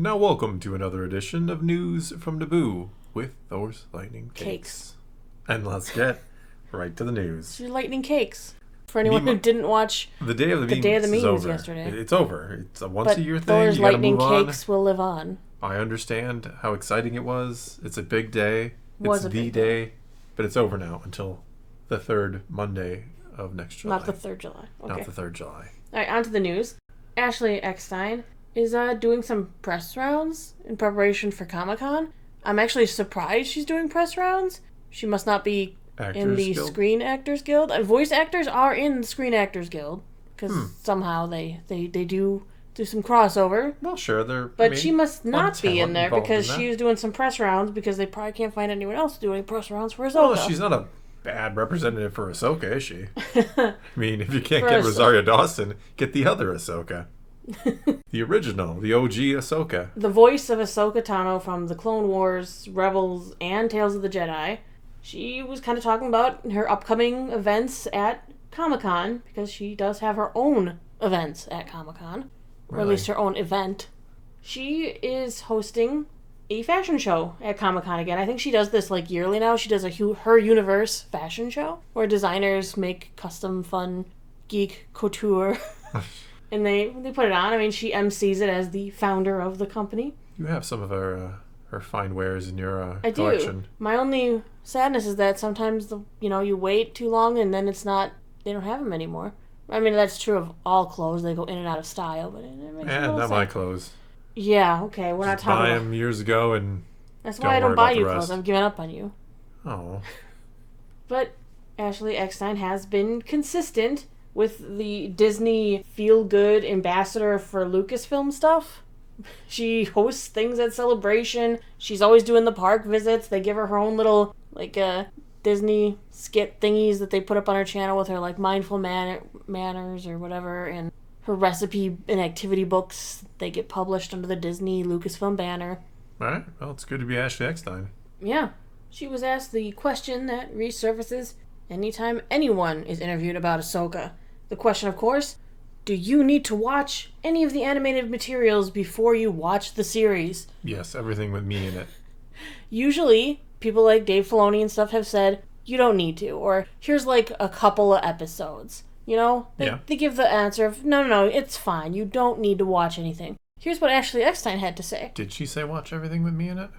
Now welcome to another edition of News from Naboo with Thor's Lightning Cakes. And let's get right to the news. It's your lightning cakes. For anyone who didn't watch the Day of the Memes yesterday. It's over. It's a once-a-year thing. Thor's you gotta lightning move on. Cakes will live on. I understand how exciting it was. It's a big day. Was it's a the big day. But it's over now until the third Monday of next July. Not the 3rd July. Okay. Not the 3rd July. All right, on to the news. Ashley Eckstein is doing some press rounds in preparation for Comic-Con. I'm actually surprised she's doing press rounds. She must not be in the Screen Actors Guild. Voice actors are in the Screen Actors Guild because somehow they do some crossover. Well, sure, but she must not be in there because she's doing some press rounds because they probably can't find anyone else to do any press rounds for Ahsoka. Well, she's not a bad representative for Ahsoka, is she? I mean, if you can't get Rosario Dawson, get the other Ahsoka. The original, the OG Ahsoka. The voice of Ahsoka Tano from the Clone Wars, Rebels, and Tales of the Jedi. She was kind of talking about her upcoming events at Comic-Con because she does have her own events at Comic-Con. Or at least her own event. She is hosting a fashion show at Comic-Con again. I think she does this like yearly now. She does a Her Universe fashion show where designers make custom fun geek couture. And they put it on. I mean, she MCs it as the founder of the company. You have some of her fine wares in your I collection. Do. My only sadness is that sometimes you wait too long and then they don't have them anymore. I mean, that's true of all clothes. They go in and out of style, but it makes not my clothes. Yeah, okay. We're not talking about... buy them years ago and that's why I don't buy you clothes. I've given up on you. Oh. But Ashley Eckstein has been consistent with the Disney feel-good ambassador for Lucasfilm stuff. She hosts things at Celebration. She's always doing the park visits. They give her own little, Disney skit thingies that they put up on her channel with her, mindful manners or whatever, and her recipe and activity books. They get published under the Disney Lucasfilm banner. All right. Well, it's good to be Ashley Eckstein. Yeah. She was asked the question that resurfaces anytime anyone is interviewed about Ahsoka. The question, of course, do you need to watch any of the animated materials before you watch the series? Yes, everything with me in it. Usually, people like Dave Filoni and stuff have said, you don't need to, or here's a couple of episodes. They give the answer of, no, it's fine. You don't need to watch anything. Here's what Ashley Eckstein had to say. Did she say watch everything with me in it?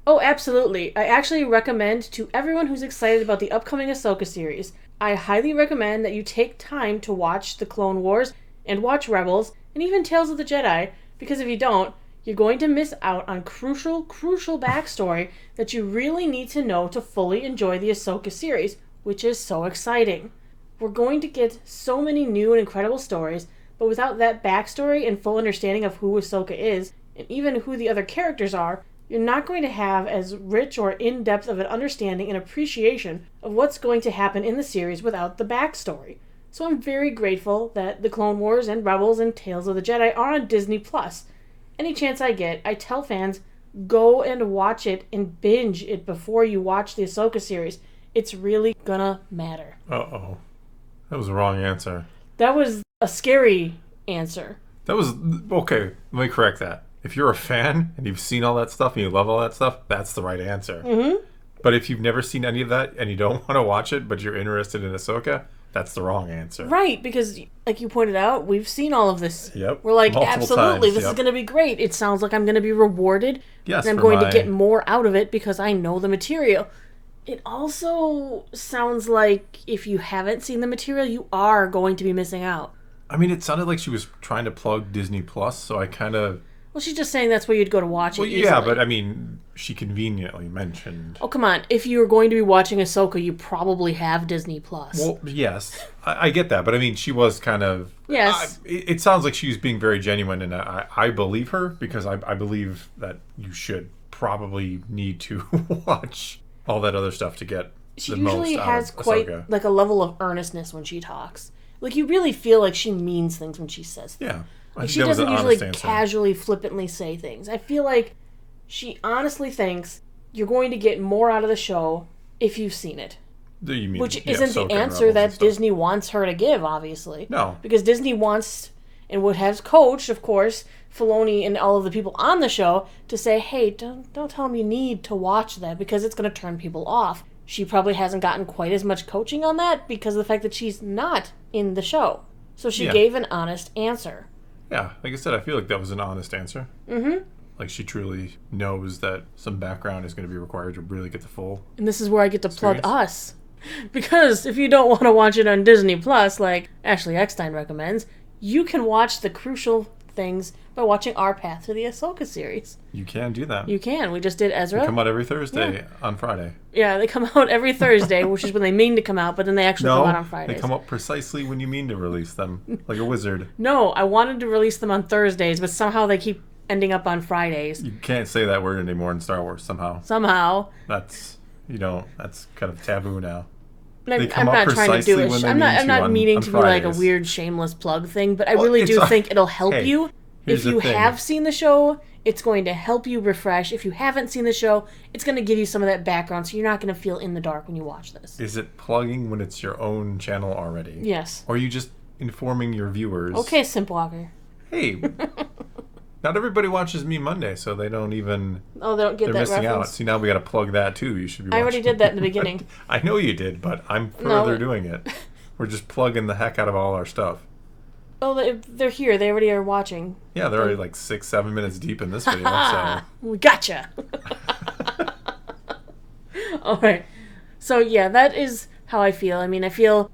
Oh, absolutely. I actually recommend to everyone who's excited about the upcoming Ahsoka series, I highly recommend that you take time to watch the Clone Wars and watch Rebels and even Tales of the Jedi, because if you don't, you're going to miss out on crucial backstory that you really need to know to fully enjoy the Ahsoka series, which is so exciting. We're going to get so many new and incredible stories, but without that backstory and full understanding of who Ahsoka is, and even who the other characters are, you're not going to have as rich or in-depth of an understanding and appreciation of what's going to happen in the series without the backstory. So I'm very grateful that the Clone Wars and Rebels and Tales of the Jedi are on Disney+. Any chance I get, I tell fans, go and watch it and binge it before you watch the Ahsoka series. It's really gonna matter. Uh-oh. That was the wrong answer. That was a scary answer. That was... Okay, let me correct that. If you're a fan and you've seen all that stuff and you love all that stuff, that's the right answer. Mm-hmm. But if you've never seen any of that and you don't want to watch it, but you're interested in Ahsoka, that's the wrong answer. Right, because like you pointed out, we've seen all of this. Yep. We're like, absolutely, this is going to be great. It sounds like I'm going to be rewarded. Yes, and I'm going to get more out of it because I know the material. It also sounds like if you haven't seen the material, you are going to be missing out. I mean, it sounded like she was trying to plug Disney Plus, so I kind of... Well, she's just saying that's where you'd go to watch it easily. Yeah, but I mean, she conveniently mentioned... Oh, come on. If you were going to be watching Ahsoka, you probably have Disney Plus. Well, yes. I get that, but I mean, she was kind of... Yes. It sounds like she was being very genuine, and I believe her, because I believe that you should probably need to watch all that other stuff to get the most out of Ahsoka. She usually has quite a level of earnestness when she talks. You really feel like she means things when she says things. Yeah. She doesn't usually casually, flippantly say things. I feel like she honestly thinks you're going to get more out of the show if you've seen it. You mean, which isn't the answer that Disney wants her to give, obviously. No. Because Disney wants and would have coached, of course, Filoni and all of the people on the show to say, hey, don't tell them you need to watch that because it's going to turn people off. She probably hasn't gotten quite as much coaching on that because of the fact that she's not in the show. So she gave an honest answer. Yeah, like I said, I feel like that was an honest answer. Mm-hmm. Like she truly knows that some background is going to be required to really get the full And this is where I get to plug us. Because if you don't want to watch it on Disney Plus, like Ashley Eckstein recommends, you can watch the crucial things by watching our path to the Ahsoka series. You can do that. You can. We just did Ezra. They come out every Thursday on Friday. Yeah, they come out every Thursday, which is when they mean to come out, but then they actually come out on Fridays. They come out precisely when you mean to release them, like a wizard. No, I wanted to release them on Thursdays, but somehow they keep ending up on Fridays. You can't say that word anymore in Star Wars, somehow. That's kind of taboo now. I'm not trying to do it. I'm not meaning to be like a weird shameless plug thing, but I really do think it'll help you. If you have seen the show, it's going to help you refresh. If you haven't seen the show, it's going to give you some of that background, so you're not going to feel in the dark when you watch this. Is it plugging when it's your own channel already? Yes. Or are you just informing your viewers? Okay, Simpwalker. Hey, not everybody watches Me Monday, so they don't even... Oh, they don't get that reference? They're missing out. See, now we got to plug that, too. You should be watching. I already did that in the beginning. I know you did, but I'm further doing it. We're just plugging the heck out of all our stuff. Oh, they're here. They already are watching. Yeah, they're already like 6-7 minutes deep in this video, so... We gotcha! Alright. So, yeah, that is how I feel. I mean, I feel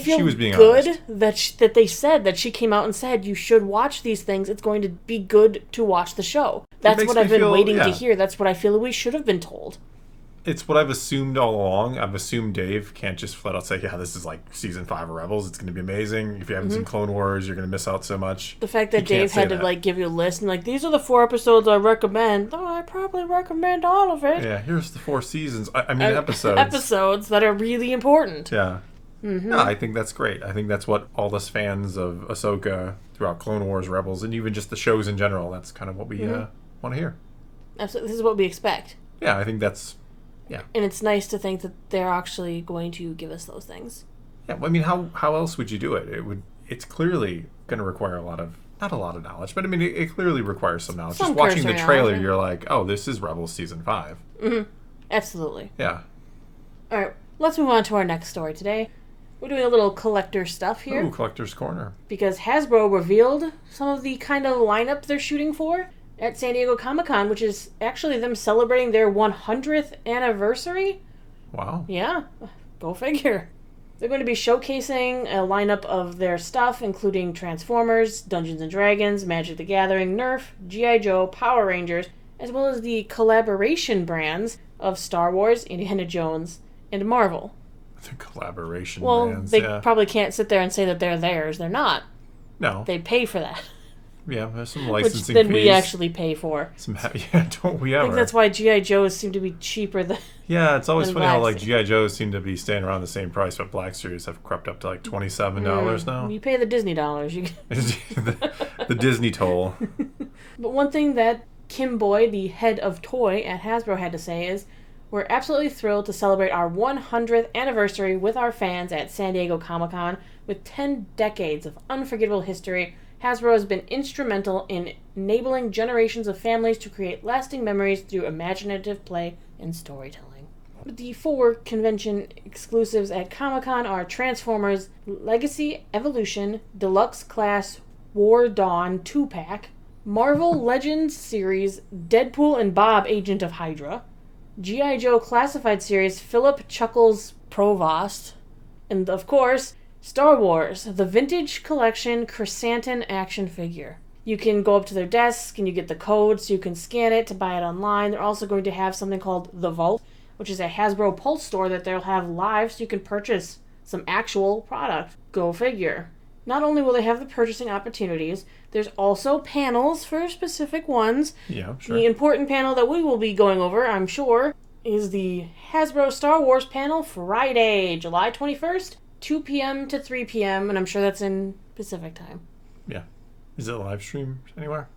she was being good honest. that they said, that she came out and said, you should watch these things. It's going to be good to watch the show. That's what I've been waiting to hear. That's what I feel we should have been told. It's what I've assumed all along. I've assumed Dave can't just flat out say, yeah, this is like season 5 of Rebels. It's going to be amazing. If you haven't seen Clone Wars, you're going to miss out so much. The fact that Dave had to like give you a list and like, these are the 4 episodes I recommend. Oh, I probably recommend all of it. Yeah, here's the 4 seasons. I mean, episodes. Episodes that are really important. Yeah. Mm-hmm. No, I think that's great. I think that's what all us fans of Ahsoka throughout Clone Wars, Rebels, and even just the shows in general, that's kind of what we want to hear. Absolutely. This is what we expect. Yeah, I think that's... Yeah. And it's nice to think that they're actually going to give us those things. Yeah, well, I mean, how else would you do it? It's clearly going to require not a lot of knowledge, but I mean, it clearly requires some knowledge. Just watching the trailer, you're like, oh, this is Rebels Season 5. Mm-hmm. Absolutely. Yeah. All right, let's move on to our next story today. We're doing a little collector stuff here. Ooh, Collector's Corner. Because Hasbro revealed some of the kind of lineup they're shooting for at San Diego Comic-Con, which is actually them celebrating their 100th anniversary. Wow. Yeah, go figure. They're going to be showcasing a lineup of their stuff, including Transformers, Dungeons & Dragons, Magic the Gathering, Nerf, G.I. Joe, Power Rangers, as well as the collaboration brands of Star Wars, Indiana Jones, and Marvel. The collaboration Well, brands, they probably can't sit there and say that they're theirs. They're not. No. They pay for that. Yeah, there's some licensing fees. Which then we actually pay for. Don't we ever? I think that's why G.I. Joes seem to be cheaper than... Yeah, it's always funny how like G.I. Joes seem to be staying around the same price, but Black Series have crept up to like $27 now. You pay the Disney dollars. the Disney toll. But one thing that Kim Boyd, the head of toy at Hasbro, had to say is, we're absolutely thrilled to celebrate our 100th anniversary with our fans at San Diego Comic-Con. With 10 decades of unforgettable history, Hasbro has been instrumental in enabling generations of families to create lasting memories through imaginative play and storytelling. The 4 convention exclusives at Comic-Con are Transformers Legacy Evolution Deluxe Class War Dawn 2-pack, Marvel Legends series Deadpool and Bob Agent of Hydra, G.I. Joe Classified series Philip Chuckles Provost, and of course, Star Wars, the Vintage Collection Chrysanthemum action figure. You can go up to their desk and you get the code so you can scan it to buy it online. They're also going to have something called The Vault, which is a Hasbro Pulse store that they'll have live so you can purchase some actual product. Go figure. Not only will they have the purchasing opportunities, there's also panels for specific ones. Yeah, sure. The important panel that we will be going over, I'm sure, is the Hasbro Star Wars panel Friday, July 21st. 2 p.m. to 3 p.m., and I'm sure that's in Pacific time. Yeah. Is it live stream anywhere?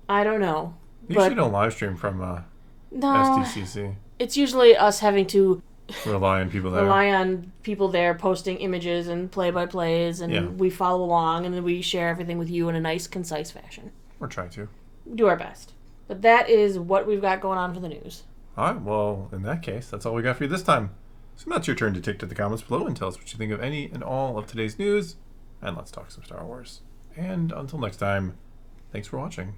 I don't know. You usually don't live stream from SDCC. It's usually us having to rely on people there. Rely on people there posting images and play-by-plays, and we follow along, and then we share everything with you in a nice, concise fashion. Or try to. Do our best. But that is what we've got going on for the news. All right, well, in that case, that's all we got for you this time. So now it's your turn to take to the comments below and tell us what you think of any and all of today's news, and let's talk some Star Wars. And until next time, thanks for watching.